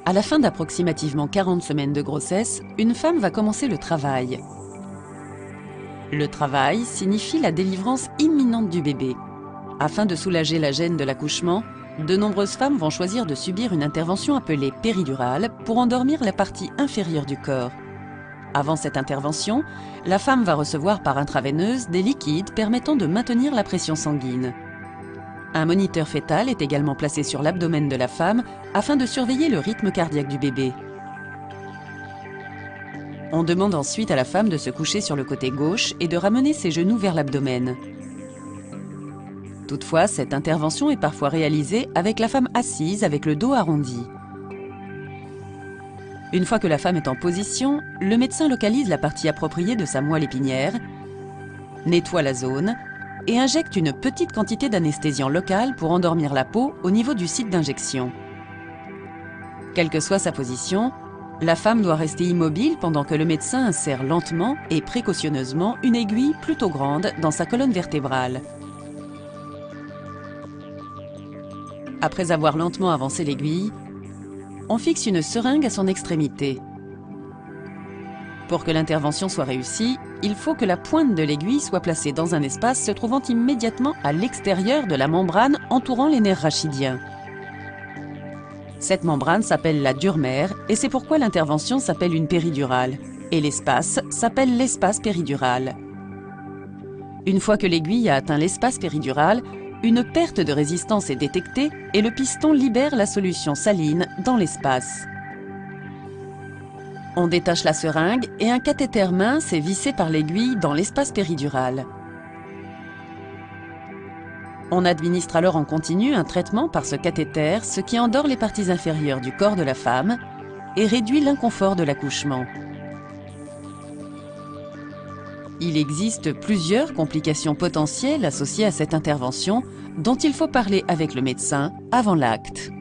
À la fin d'approximativement 40 semaines de grossesse, une femme va commencer le travail. Le travail signifie la délivrance imminente du bébé. Afin de soulager la gêne de l'accouchement, de nombreuses femmes vont choisir de subir une intervention appelée péridurale pour endormir la partie inférieure du corps. Avant cette intervention, la femme va recevoir par intraveineuse des liquides permettant de maintenir la pression sanguine. Un moniteur fœtal est également placé sur l'abdomen de la femme afin de surveiller le rythme cardiaque du bébé. On demande ensuite à la femme de se coucher sur le côté gauche et de ramener ses genoux vers l'abdomen. Toutefois, cette intervention est parfois réalisée avec la femme assise avec le dos arrondi. Une fois que la femme est en position, le médecin localise la partie appropriée de sa moelle épinière, nettoie la zone et injecte une petite quantité d'anesthésiant local pour endormir la peau au niveau du site d'injection. Quelle que soit sa position, la femme doit rester immobile pendant que le médecin insère lentement et précautionneusement une aiguille plutôt grande dans sa colonne vertébrale. Après avoir lentement avancé l'aiguille, on fixe une seringue à son extrémité. Pour que l'intervention soit réussie, il faut que la pointe de l'aiguille soit placée dans un espace se trouvant immédiatement à l'extérieur de la membrane entourant les nerfs rachidiens. Cette membrane s'appelle la dure-mère et c'est pourquoi l'intervention s'appelle une péridurale et l'espace s'appelle l'espace péridural. Une fois que l'aiguille a atteint l'espace péridural, une perte de résistance est détectée et le piston libère la solution saline dans l'espace. On détache la seringue et un cathéter mince est vissé par l'aiguille dans l'espace péridural. On administre alors en continu un traitement par ce cathéter, ce qui endort les parties inférieures du corps de la femme et réduit l'inconfort de l'accouchement. Il existe plusieurs complications potentielles associées à cette intervention dont il faut parler avec le médecin avant l'acte.